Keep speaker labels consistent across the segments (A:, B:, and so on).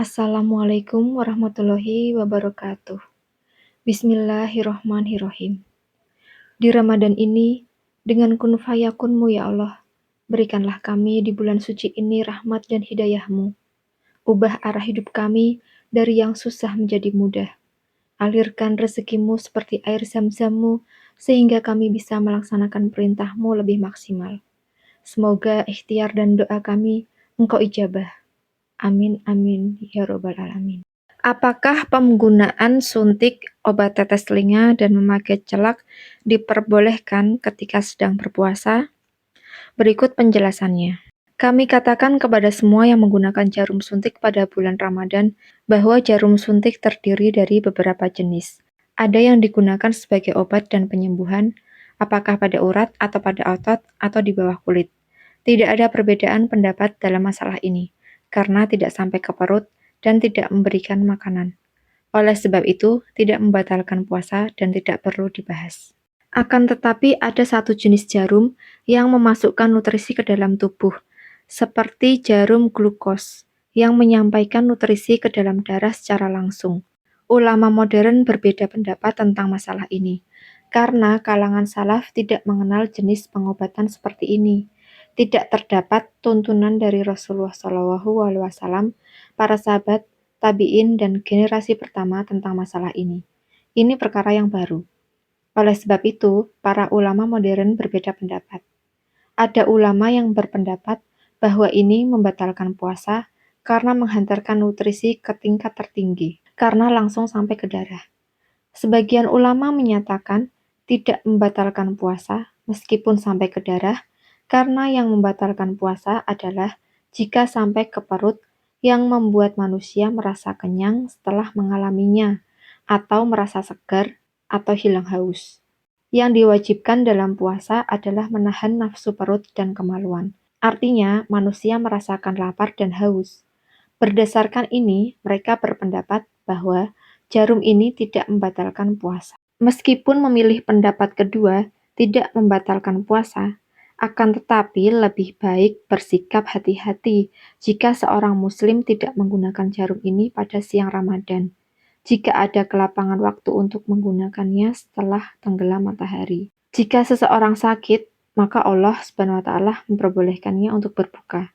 A: Assalamualaikum warahmatullahi wabarakatuh. Bismillahirrohmanirrohim. Di Ramadan ini, dengan kun fayakunmu ya Allah, berikanlah kami di bulan suci ini rahmat dan hidayahmu. Ubah arah hidup kami dari yang susah menjadi mudah. Alirkan rezekimu seperti air zam-zammu, sehingga kami bisa melaksanakan perintahmu lebih maksimal. Semoga ikhtiar dan doa kami Engkau ijabah. Amin amin ya robbal alamin. Apakah penggunaan suntik obat tetes telinga dan memakai celak diperbolehkan ketika sedang berpuasa? Berikut penjelasannya. Kami katakan kepada semua yang menggunakan jarum suntik pada bulan Ramadan bahwa jarum suntik terdiri dari beberapa jenis. Ada yang digunakan sebagai obat dan penyembuhan, apakah pada urat atau pada otot atau di bawah kulit. Tidak ada perbedaan pendapat dalam masalah ini, karena tidak sampai ke perut dan tidak memberikan makanan. Oleh sebab itu, tidak membatalkan puasa dan tidak perlu dibahas. Akan tetapi ada satu jenis jarum yang memasukkan nutrisi ke dalam tubuh, seperti jarum glukos, yang menyampaikan nutrisi ke dalam darah secara langsung. Ulama modern berbeda pendapat tentang masalah ini, karena kalangan salaf tidak mengenal jenis pengobatan seperti ini. Tidak terdapat tuntunan dari Rasulullah SAW, para sahabat, tabi'in, dan generasi pertama tentang masalah ini. Ini perkara yang baru. Oleh sebab itu, para ulama modern berbeda pendapat. Ada ulama yang berpendapat bahwa ini membatalkan puasa karena menghantarkan nutrisi ke tingkat tertinggi, karena langsung sampai ke darah. Sebagian ulama menyatakan tidak membatalkan puasa meskipun sampai ke darah, karena yang membatalkan puasa adalah jika sampai ke perut yang membuat manusia merasa kenyang setelah mengalaminya, atau merasa segar atau hilang haus. Yang diwajibkan dalam puasa adalah menahan nafsu perut dan kemaluan. Artinya, manusia merasakan lapar dan haus. Berdasarkan ini, mereka berpendapat bahwa jarum ini tidak membatalkan puasa. Meskipun memilih pendapat kedua tidak membatalkan puasa, akan tetapi lebih baik bersikap hati-hati jika seorang muslim tidak menggunakan jarum ini pada siang Ramadan, jika ada kelapangan waktu untuk menggunakannya setelah tenggelam matahari. Jika seseorang sakit, maka Allah SWT memperbolehkannya untuk berbuka.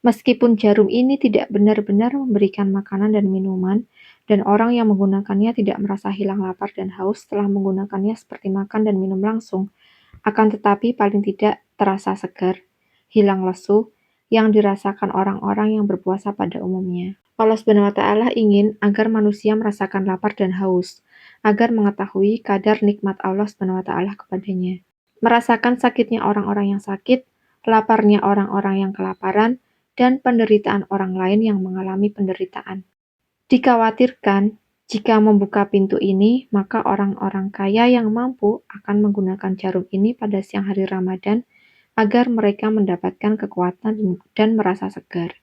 A: Meskipun jarum ini tidak benar-benar memberikan makanan dan minuman, dan orang yang menggunakannya tidak merasa hilang lapar dan haus setelah menggunakannya seperti makan dan minum langsung, akan tetapi paling tidak terasa segar, hilang lesu, yang dirasakan orang-orang yang berpuasa pada umumnya. Allah SWT ingin agar manusia merasakan lapar dan haus, agar mengetahui kadar nikmat Allah SWT kepadanya. Merasakan sakitnya orang-orang yang sakit, laparnya orang-orang yang kelaparan, dan penderitaan orang lain yang mengalami penderitaan. Dikhawatirkan, jika membuka pintu ini, maka orang-orang kaya yang mampu akan menggunakan jarum ini pada siang hari Ramadan agar mereka mendapatkan kekuatan dan merasa segar,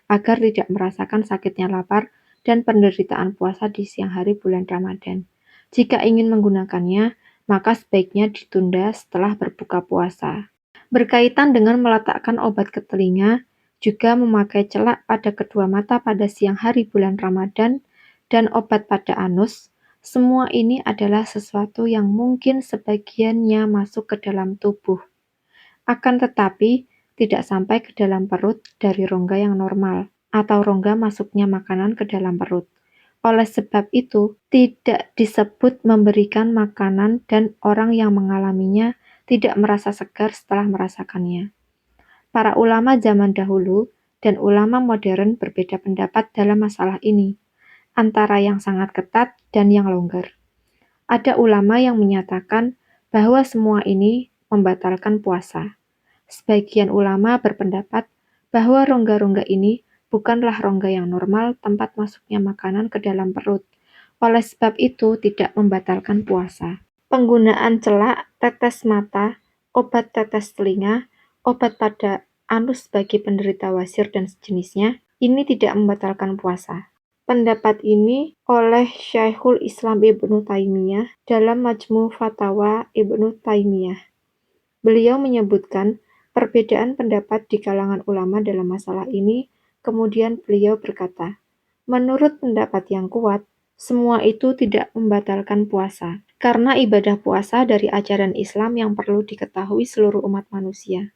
A: agar tidak merasakan sakitnya lapar dan penderitaan puasa di siang hari bulan Ramadan. Jika ingin menggunakannya, maka sebaiknya ditunda setelah berbuka puasa. Berkaitan dengan meletakkan obat ke telinga, juga memakai celak pada kedua mata pada siang hari bulan Ramadan, dan obat pada anus, semua ini adalah sesuatu yang mungkin sebagiannya masuk ke dalam tubuh. Akan tetapi, tidak sampai ke dalam perut dari rongga yang normal, atau rongga masuknya makanan ke dalam perut. Oleh sebab itu, tidak disebut memberikan makanan dan orang yang mengalaminya tidak merasa segar setelah merasakannya. Para ulama zaman dahulu dan ulama modern berbeda pendapat dalam masalah ini, antara yang sangat ketat dan yang longgar. Ada ulama yang menyatakan bahwa semua ini membatalkan puasa. Sebagian ulama berpendapat bahwa rongga-rongga ini bukanlah rongga yang normal tempat masuknya makanan ke dalam perut. Oleh sebab itu tidak membatalkan puasa. Penggunaan celak, tetes mata, obat tetes telinga, obat pada anus bagi penderita wasir dan sejenisnya, ini tidak membatalkan puasa. Pendapat ini oleh Syekhul Islam Ibnu Taimiyah dalam Majmu' Fatawa Ibnu Taimiyah. Beliau menyebutkan perbedaan pendapat di kalangan ulama dalam masalah ini, kemudian beliau berkata, Menurut pendapat yang kuat, semua itu tidak membatalkan puasa, karena ibadah puasa dari ajaran Islam yang perlu diketahui seluruh umat manusia.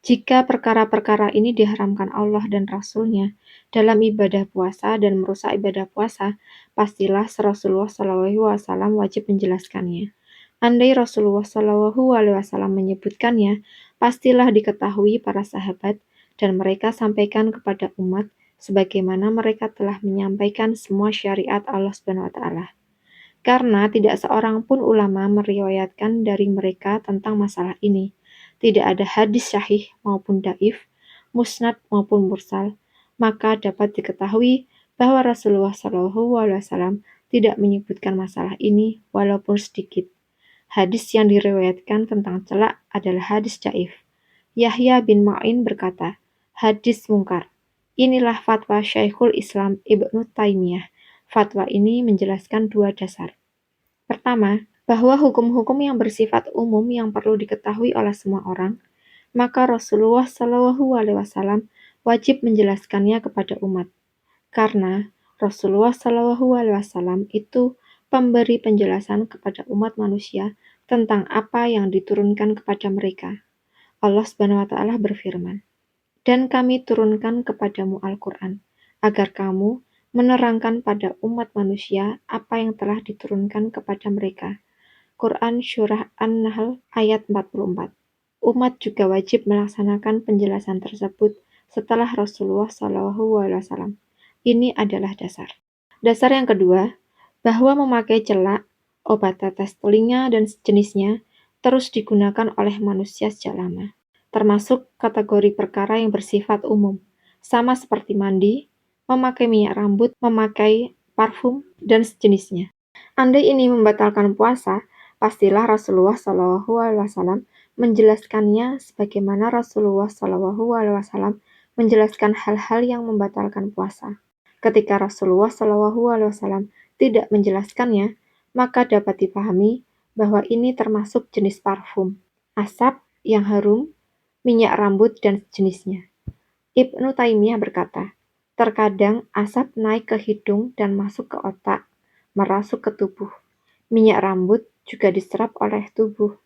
A: Jika perkara-perkara ini diharamkan Allah dan Rasul-Nya dalam ibadah puasa dan merusak ibadah puasa, pastilah Rasulullah SAW wajib menjelaskannya. Andai Rasulullah SAW menyebutkannya, pastilah diketahui para sahabat dan mereka sampaikan kepada umat sebagaimana mereka telah menyampaikan semua syariat Allah SWT. Karena tidak seorang pun ulama meriwayatkan dari mereka tentang masalah ini. Tidak ada hadis sahih maupun daif, musnad maupun mursal, maka dapat diketahui bahwa Rasulullah SAW tidak menyebutkan masalah ini walaupun sedikit. Hadis yang diriwayatkan tentang celak adalah hadis daif. Yahya bin Ma'in berkata, hadis mungkar. Inilah fatwa Syekhul Islam Ibnu Taimiyah. Fatwa ini menjelaskan dua dasar. Pertama, bahwa hukum-hukum yang bersifat umum yang perlu diketahui oleh semua orang, maka Rasulullah SAW wajib menjelaskannya kepada umat. Karena Rasulullah SAW itu pemberi penjelasan kepada umat manusia tentang apa yang diturunkan kepada mereka. Allah SWT berfirman, "Dan kami turunkan kepadamu Al-Quran, agar kamu menerangkan pada umat manusia apa yang telah diturunkan kepada mereka." Quran Surah An-Nahl ayat 44. Umat juga wajib melaksanakan penjelasan tersebut setelah Rasulullah SAW. Ini adalah dasar. Dasar yang kedua, bahwa memakai celak, obat tetes telinga, dan sejenisnya terus digunakan oleh manusia sejak lama, termasuk kategori perkara yang bersifat umum, sama seperti mandi, memakai minyak rambut, memakai parfum, dan sejenisnya. Andai ini membatalkan puasa, pastilah Rasulullah SAW menjelaskannya sebagaimana Rasulullah SAW menjelaskan hal-hal yang membatalkan puasa. Ketika Rasulullah SAW tidak menjelaskannya, maka dapat dipahami bahwa ini termasuk jenis parfum, asap yang harum, minyak rambut, dan sejenisnya. Ibnu Taimiyah berkata, terkadang asap naik ke hidung dan masuk ke otak, merasuk ke tubuh. Minyak rambut juga diserap oleh tubuh,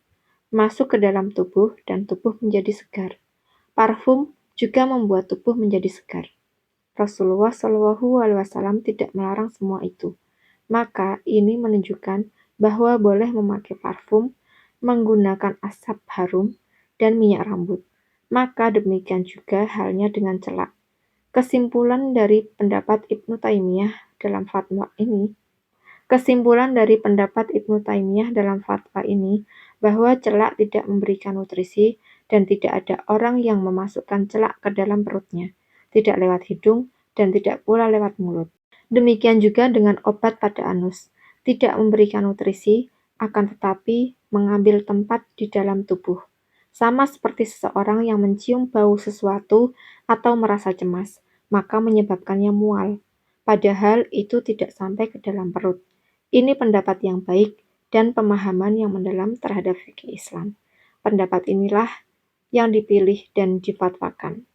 A: masuk ke dalam tubuh dan tubuh menjadi segar. Parfum juga membuat tubuh menjadi segar. Rasulullah SAW tidak melarang semua itu. Maka ini menunjukkan bahwa boleh memakai parfum, menggunakan asap harum, dan minyak rambut. Maka demikian juga halnya dengan celak. Kesimpulan dari pendapat Ibnu Taimiyah dalam fatwa ini bahwa celak tidak memberikan nutrisi dan tidak ada orang yang memasukkan celak ke dalam perutnya, tidak lewat hidung dan tidak pula lewat mulut. Demikian juga dengan obat pada anus, tidak memberikan nutrisi, akan tetapi mengambil tempat di dalam tubuh. Sama seperti seseorang yang mencium bau sesuatu atau merasa cemas, maka menyebabkannya mual. Padahal itu tidak sampai ke dalam perut. Ini pendapat yang baik dan pemahaman yang mendalam terhadap fikih Islam. Pendapat inilah yang dipilih dan difatwakan.